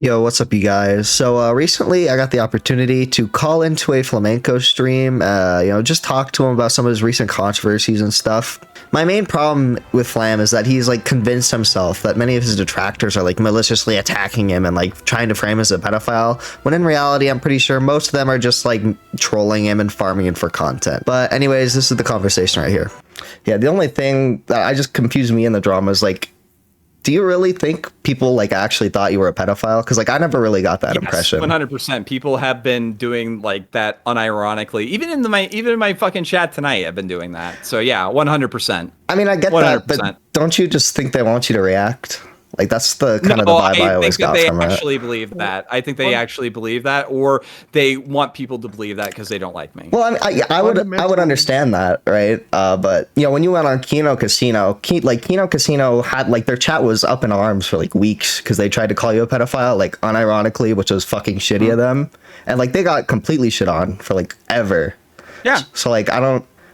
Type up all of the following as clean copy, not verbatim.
Yo, what's up, you guys? So recently, I got the opportunity to call into a Flamenco stream. Just talk to him about some of his recent controversies and stuff. My main problem with Flam is that he's like convinced himself that many of his detractors are like maliciously attacking him and like trying to frame him as a pedophile. When in reality, I'm pretty sure most of them are just like trolling him and farming him for content. But anyways, this is the conversation right here. Yeah, the only thing that I just confused me in the drama is like, do you really think people like actually thought you were a pedophile? Because like I never really got that impression. 100%. People have been doing like that unironically. Even in my fucking chat tonight, I've been doing that. So yeah, 100%. I mean, I get 100%. That, but don't you just think they want you to react? Like that's the kind of the vibe I always got from it. I think they actually believe that. I think they actually believe that, or they want people to believe that because they don't like me. Well, I would understand that, right? But you know, when you went on Kino Casino, Kino Casino had like their chat was up in arms for like weeks because they tried to call you a pedophile, like unironically, which was fucking shitty of them, and like they got completely shit on for like ever. Yeah. So like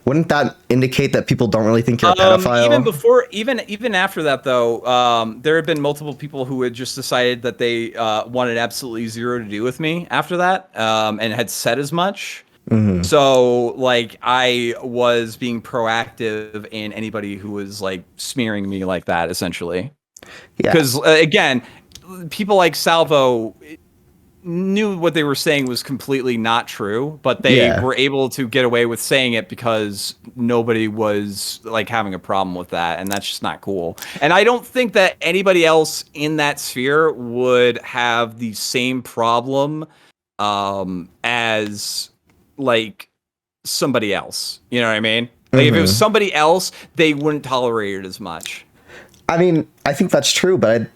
wouldn't that indicate that people don't really think you're a pedophile? Even after that, though, there have been multiple people who had just decided that they wanted absolutely zero to do with me after that, and had said as much. Mm-hmm. So, like, I was being proactive in anybody who was like smearing me like that, essentially. Yeah. Because again, people like Salvo knew what they were saying was completely not true, but they were able to get away with saying it because nobody was like having a problem with that, and that's just not cool. And I don't think that anybody else in that sphere would have the same problem as like somebody else. You know what I mean? Like if it was somebody else, they wouldn't tolerate it as much. I mean, I think that's true, but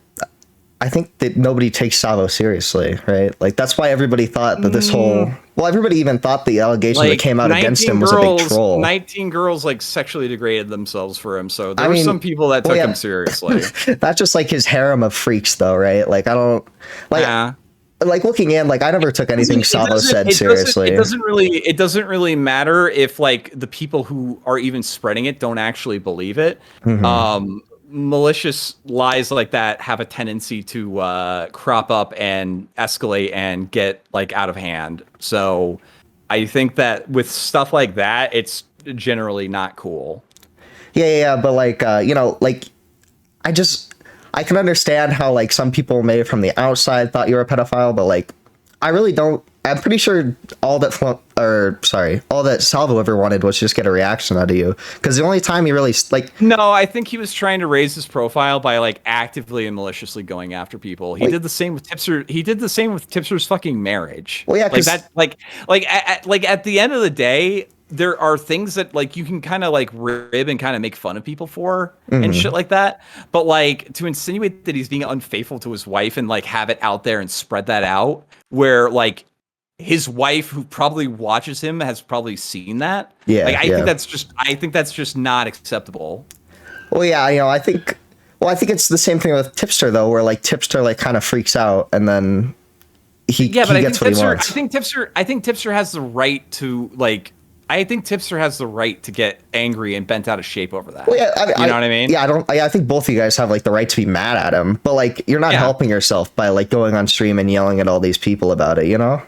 I think that nobody takes Salvo seriously, right? Like that's why everybody thought that this everybody even thought the allegation that came out against him was a big troll. 19 girls like sexually degraded themselves for him, so there were some people that took him seriously. That's just like his harem of freaks, though, right? Like I don't like. Like looking in, like I never took anything Salvo said seriously. It doesn't really matter if like the people who are even spreading it don't actually believe it. Mm-hmm. Malicious lies like that have a tendency to crop up and escalate and get like out of hand. So I think that with stuff like that, it's generally not cool. Yeah. But like, like I can understand how like some people may from the outside thought you were a pedophile, but like, I really don't. I'm pretty sure all that Salvo ever wanted was just get a reaction out of you. Because the only time he really like. No, I think he was trying to raise his profile by like actively and maliciously going after people. He did the same with Tipster. He did the same with Tipster's fucking marriage. Well, yeah, like that. Like at the end of the day, there are things that like you can kind of like rib and kind of make fun of people for and shit like that. But like to insinuate that he's being unfaithful to his wife and like have it out there and spread that out where like his wife who probably watches him has probably seen that. Yeah. Like I think that's just not acceptable. Well, yeah, I think it's the same thing with Tipster though, where like Tipster like kind of freaks out and then he gets what he wants. I think Tipster has the right to like. I think Tipster has the right to get angry and bent out of shape over that. Well, yeah, you know what I mean? Yeah, I think both of you guys have like the right to be mad at him, but like you're not helping yourself by like going on stream and yelling at all these people about it, you know?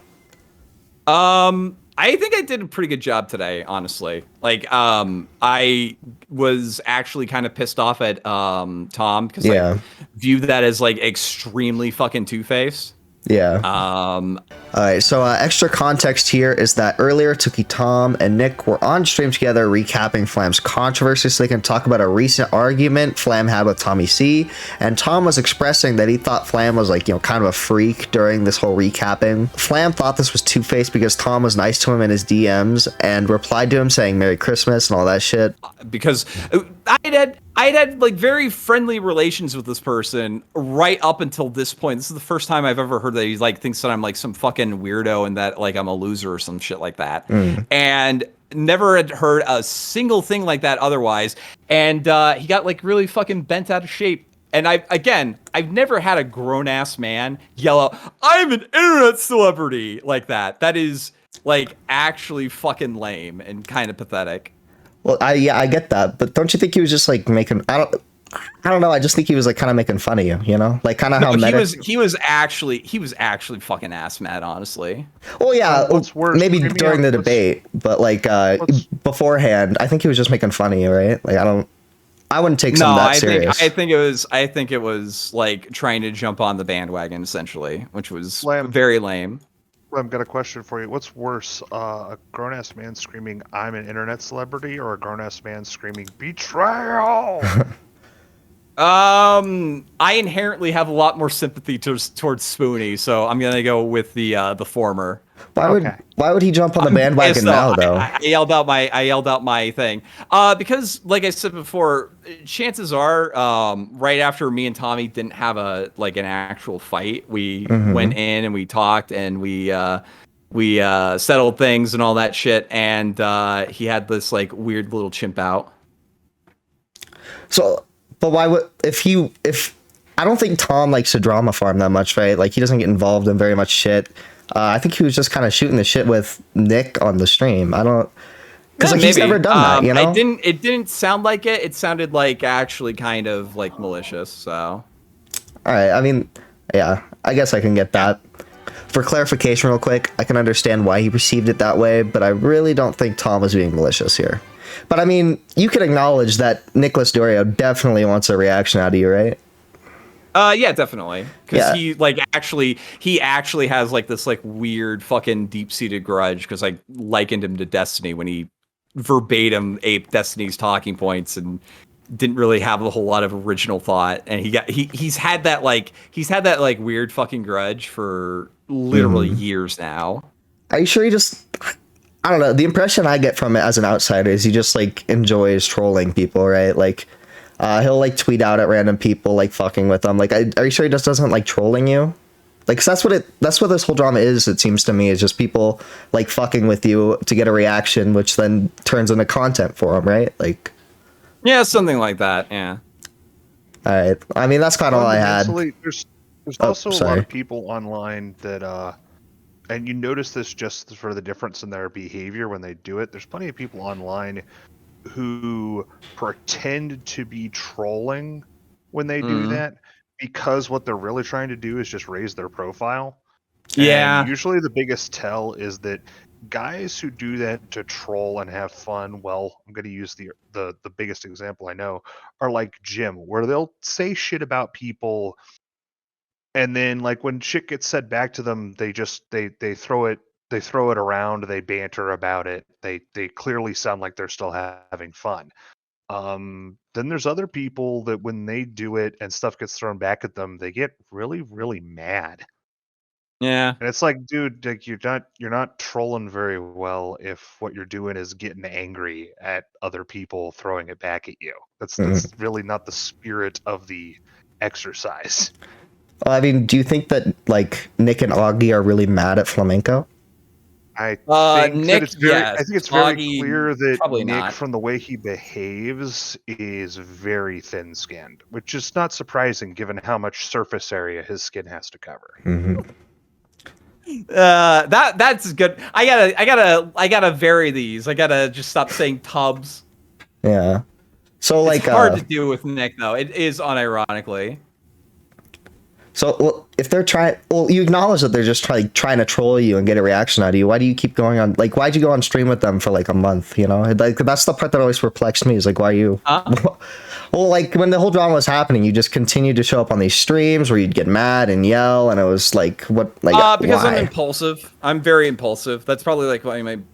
I think I did a pretty good job today, honestly. Like, I was actually kind of pissed off at Tom because I viewed that as like extremely fucking two-faced. Yeah. All right. So extra context here is that earlier, Tookie Tom and Nick were on stream together recapping Flam's controversy so they can talk about a recent argument Flam had with Tommy C. And Tom was expressing that he thought Flam was like, kind of a freak during this whole recapping. Flam thought this was two-faced because Tom was nice to him in his DMs and replied to him saying Merry Christmas and all that shit. Because I'd had like very friendly relations with this person right up until this point. This is the first time I've ever heard that he like thinks that I'm like some fucking weirdo and that like I'm a loser or some shit like that. And never had heard a single thing like that otherwise. And he got like really fucking bent out of shape. And I've never had a grown ass man yell out, "I'm an internet celebrity" like that. That is like actually fucking lame and kind of pathetic. Well, I get that, but don't you think he was just like making? I don't know. I just think he was like kind of making fun of you, you know, like kind of No, how he was actually fucking ass mad, honestly. Well, yeah, What's worse? maybe Screaming during the out- debate, but like what's- beforehand, I think he was just making fun of you, right? Like I wouldn't take some No, of that serious. I think it was like trying to jump on the bandwagon essentially, which was Lamb. very lame. I've got a question for you. What's worse, a grown-ass man screaming, "I'm an internet celebrity," or a grown-ass man screaming, "Betrayal"? I inherently have a lot more sympathy towards Spoonie, so I'm gonna go with the former. Okay. Why would he jump on the bandwagon now though? I yelled out my thing. Because like I said before, chances are, right after me and Tommy didn't have an actual fight, we went in and we talked and we settled things and all that shit. And he had this like weird little chimp out. So, but why would if I don't think Tom likes to drama farm that much, right? Like he doesn't get involved in very much shit. I think he was just kind of shooting the shit with Nick on the stream. I don't, because like he's never done that, you know. It didn't sound like it. It sounded like actually kind of like malicious. So, all right. I mean, yeah, I guess I can get that. For clarification, real quick, I can understand why he perceived it that way, but I really don't think Tom was being malicious here. But I mean, you can acknowledge that Nicholas Dorio definitely wants a reaction out of you, right? Yeah, definitely. Because he actually has like this like weird fucking deep-seated grudge because I likened him to Destiny when he verbatim aped Destiny's talking points and didn't really have a whole lot of original thought. And he's had that weird fucking grudge for literally years now. Are you sure he just, I don't know, the impression I get from it as an outsider is he just like enjoys trolling people, right? Like he'll like tweet out at random people like fucking with them. Like are you sure he just doesn't like trolling you? Like 'cause that's what this whole drama is, it seems to me, is just people like fucking with you to get a reaction, which then turns into content for him, right? Like yeah, something like that. Yeah. All right. I mean, that's kind of all I had. There's also a lot of people online that and you notice this just for the difference in their behavior when they do it. There's plenty of people online who pretend to be trolling when they do that, because what they're really trying to do is just raise their profile. Yeah. And usually the biggest tell is that guys who do that to troll and have fun, well, I'm going to use the biggest example I know, are like Jim, where they'll say shit about people, and then like when shit gets said back to them, they throw it around, they banter about it, they clearly sound like they're still having fun. Then there's other people that when they do it and stuff gets thrown back at them, they get really, really mad. Yeah. And it's like, dude, like you're not trolling very well if what you're doing is getting angry at other people throwing it back at you. That's really not the spirit of the exercise. Well, I mean, do you think that like Nick and Augie are really mad at Flamenco? I think Nick, it's very, yes. I think it's very Augie, clear that probably Nick, not. from the way he behaves, is very thin-skinned, which is not surprising given how much surface area his skin has to cover. That's good. I gotta vary these. I gotta just stop saying tubs. Yeah. So like It's hard to do with Nick though. It is unironically. So well, if they're trying, well, you acknowledge that they're just trying to troll you and get a reaction out of you. Why do you keep going on? Like, why'd you go on stream with them for like a month? You know, like that's the part that always perplexed me. Is like, why are you? Well, like when the whole drama was happening, you just continued to show up on these streams where you'd get mad and yell, and it was like, what? Like, because why? I'm impulsive. I'm very impulsive. That's probably like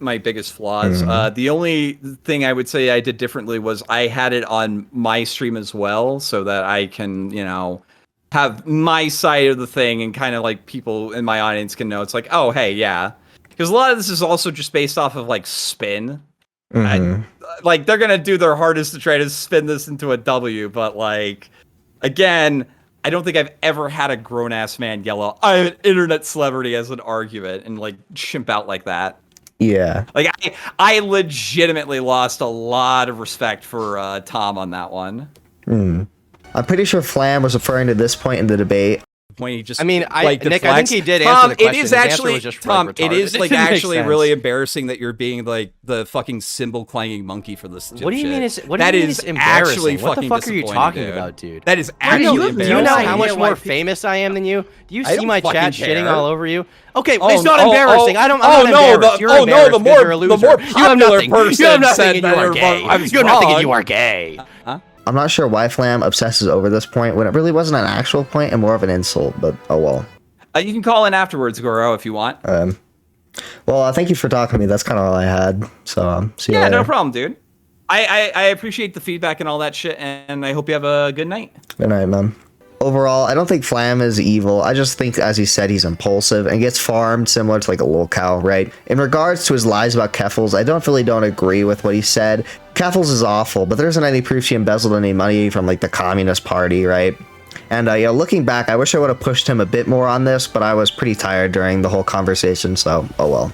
my biggest flaws. The only thing I would say I did differently was I had it on my stream as well, so that I can, have my side of the thing and kind of like people in my audience can know it's like, oh, hey, yeah. Because a lot of this is also just based off of like spin. Like they're going to do their hardest to try to spin this into a W. But like, again, I don't think I've ever had a grown ass man yell out, I'm an internet celebrity as an argument and like chimp out like that. Yeah. Like I legitimately lost a lot of respect for Tom on that one. I'm pretty sure Flam was referring to this point in the debate. point. He just, I mean, like, Nick, I think he did answer the question. It is His answer actually, was just, Tom, like, it is retarded. like It didn't make actually sense. really embarrassing that you're being like the fucking cymbal clanging monkey for this. What do you mean? What do That you mean is it's embarrassing? actually What the fucking fuck are you disappointing, talking dude. about, dude? That is Do actually you embarrassing. know how much idea more why famous I am than you? Do you I see don't my fucking chat shitting care. all over you? Okay, Oh, it's not no, embarrassing. I'm oh, not no, embarrassed. You're oh, no, embarrassed the because more- you're a the loser. more You have popular nothing. person You have nothing, said and you that are you're gay. wrong. I was You have nothing, and wrong. you are gay. I'm not sure why Flam obsesses over this point when it really wasn't an actual point and more of an insult, but oh well. You can call in afterwards, Goro, if you want. Well, thank you for talking to me. That's kind of all I had. So, see you Yeah, later. no problem, dude. I appreciate the feedback and all that shit, and I hope you have a good night. Good night, man. Overall, I don't think Flam is evil. I just think, as he said, he's impulsive and gets farmed similar to like a little cow, right? In regards to his lies about Keffels, I don't agree with what he said. Keffels is awful, but there isn't any proof she embezzled any money from like the Communist Party, right? And looking back, I wish I would have pushed him a bit more on this, but I was pretty tired during the whole conversation, so oh well.